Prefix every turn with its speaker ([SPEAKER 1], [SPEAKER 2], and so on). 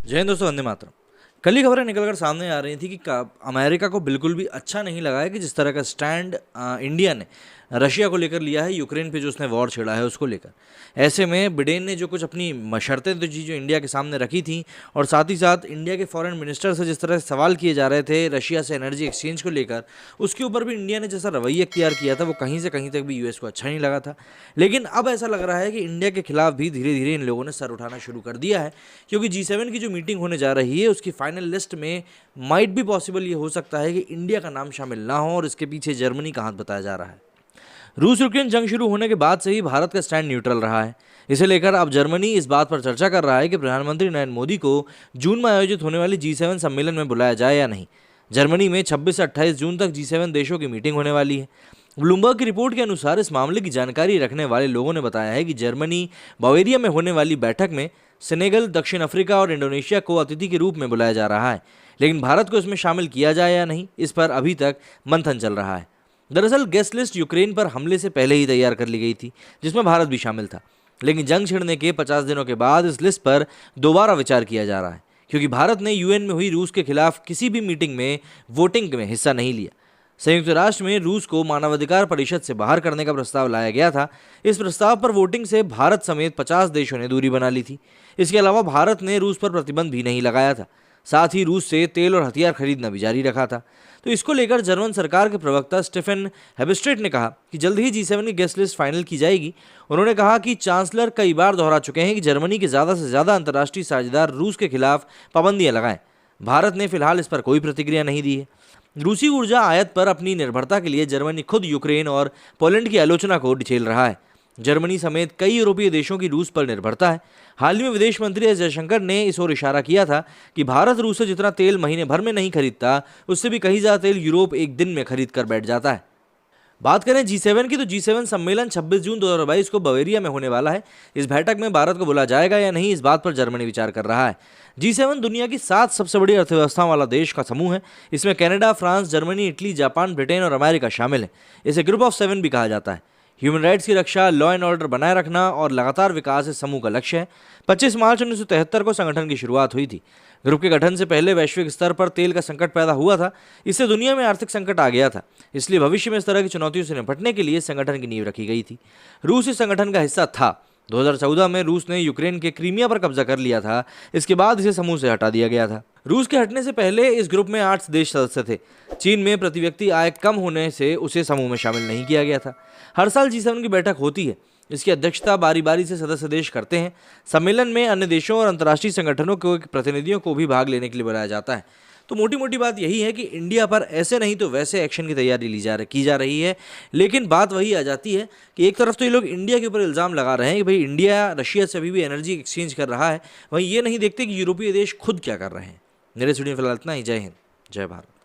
[SPEAKER 1] जय हिंद दोस्तों, वंदे मातरम। कल ही खबरें निकलकर सामने आ रही थी कि अमेरिका को बिल्कुल भी अच्छा नहीं लगा है कि जिस तरह का स्टैंड इंडिया ने रशिया को लेकर लिया है, यूक्रेन पे जो उसने वॉर छेड़ा है उसको लेकर। ऐसे में बिडेन ने जो कुछ अपनी शर्तें थी जो इंडिया के सामने रखी थी, और साथ ही साथ इंडिया के फॉरेन मिनिस्टर से जिस तरह से सवाल किए जा रहे थे रशिया से एनर्जी एक्सचेंज को लेकर, उसके ऊपर भी इंडिया ने जैसा रवैया इख्तियार किया था वो कहीं से कहीं तक भी यूएस को अच्छा नहीं लगा था। लेकिन अब ऐसा लग रहा है कि इंडिया के खिलाफ भी धीरे धीरे इन लोगों ने सर उठाना शुरू कर दिया है, क्योंकि G7 की जो मीटिंग होने जा रही है उसकी फाइनल लिस्ट में माइट भी पॉसिबल ये हो सकता है कि इंडिया का नाम शामिल ना हो, और इसके पीछे जर्मनी का हाथ बताया जा रहा है। रूस यूक्रेन जंग शुरू होने के बाद से ही भारत का स्टैंड न्यूट्रल रहा है। इसे लेकर अब जर्मनी इस बात पर चर्चा कर रहा है कि प्रधानमंत्री नरेंद्र मोदी को जून में आयोजित होने वाली G7 सम्मेलन में बुलाया जाए या नहीं। जर्मनी में 26 से 28 जून तक G7 देशों की मीटिंग होने वाली है। ब्लूमबर्ग की रिपोर्ट के अनुसार इस मामले की जानकारी रखने वाले लोगों ने बताया है कि जर्मनी बावेरिया में होने वाली बैठक में सेनेगल, दक्षिण अफ्रीका और इंडोनेशिया को अतिथि के रूप में बुलाया जा रहा है, लेकिन भारत को इसमें शामिल किया जाए या नहीं, इस पर अभी तक मंथन चल रहा है। दरअसल गेस्ट लिस्ट यूक्रेन पर हमले से पहले ही तैयार कर ली गई थी, जिसमें भारत भी शामिल था, लेकिन जंग छिड़ने के 50 दिनों के बाद इस लिस्ट पर दोबारा विचार किया जा रहा है, क्योंकि भारत ने यूएन में हुई रूस के खिलाफ किसी भी मीटिंग में वोटिंग में हिस्सा नहीं लिया। संयुक्त राष्ट्र में रूस को मानवाधिकार परिषद से बाहर करने का प्रस्ताव लाया गया था। इस प्रस्ताव पर वोटिंग से भारत समेत 50 देशों ने दूरी बना ली थी। इसके अलावा भारत ने रूस पर प्रतिबंध भी नहीं लगाया था, साथ ही रूस से तेल और हथियार खरीदना भी जारी रखा था। तो इसको लेकर जर्मन सरकार के प्रवक्ता स्टीफन हेबस्ट्रेट ने कहा कि जल्द ही G7 की गेस्ट लिस्ट फाइनल की जाएगी। उन्होंने कहा कि चांसलर कई बार दोहरा चुके हैं कि जर्मनी के ज़्यादा से ज़्यादा अंतर्राष्ट्रीय साझेदार रूस के खिलाफ पाबंदियां लगाएं। भारत ने फिलहाल इस पर कोई प्रतिक्रिया नहीं दी है। रूसी ऊर्जा आयात पर अपनी निर्भरता के लिए जर्मनी खुद यूक्रेन और पोलैंड की आलोचना को झेल रहा है। जर्मनी समेत कई यूरोपीय देशों की रूस पर निर्भरता है। हाल ही में विदेश मंत्री एस जयशंकर ने इस ओर इशारा किया था कि भारत रूस से जितना तेल महीने भर में नहीं खरीदता, उससे भी कहीं ज़्यादा तेल यूरोप एक दिन में खरीद कर बैठ जाता है। बात करें G7 की, तो G7 सम्मेलन 26 जून 2022 को बवेरिया में होने वाला है। इस बैठक में भारत को बुलाया जाएगा या नहीं, इस बात पर जर्मनी विचार कर रहा है। G7 दुनिया की 7 सबसे बड़ी अर्थव्यवस्थाओं वाला देश का समूह है। इसमें Canada, France, Germany, Italy, Japan, Britain और अमेरिका शामिल है। इसे ग्रुप ऑफ 7 भी कहा जाता है। ह्यूमन राइट्स की रक्षा, लॉ एंड ऑर्डर बनाए रखना और लगातार विकास इस समूह का लक्ष्य है। 25 मार्च 1973 को संगठन की शुरुआत हुई थी। ग्रुप के गठन से पहले वैश्विक स्तर पर तेल का संकट पैदा हुआ था। इससे दुनिया में आर्थिक संकट आ गया था, इसलिए भविष्य में इस तरह की चुनौतियों से निपटने के लिए संगठन की नींव रखी गई थी। रूस इस संगठन का हिस्सा था। 2014 में रूस ने यूक्रेन के क्रीमिया पर कब्जा कर लिया था। इसके बाद इसे समूह से हटा दिया गया था। रूस के हटने से पहले इस ग्रुप में 8 देश सदस्य थे। चीन में प्रति व्यक्ति आय कम होने से उसे समूह में शामिल नहीं किया गया था। हर साल G7 की बैठक होती है। इसकी अध्यक्षता बारी बारी से सदस्य देश करते हैं। सम्मेलन में अन्य देशों और अंतर्राष्ट्रीय संगठनों के प्रतिनिधियों को भी भाग लेने के लिए बुलाया जाता है। तो मोटी मोटी बात यही है कि इंडिया पर ऐसे नहीं तो वैसे एक्शन की तैयारी की जा रही है। लेकिन बात वही आ जाती है कि एक तरफ तो ये लोग इंडिया के ऊपर इल्ज़ाम लगा रहे हैं कि भाई इंडिया रशिया से अभी भी एनर्जी एक्सचेंज कर रहा है, वहीं ये नहीं देखते कि यूरोपीय देश खुद क्या कर रहे हैं। मेरे स्टूडियो फिलहाल इतना ही। जय हिंद, जय भारत।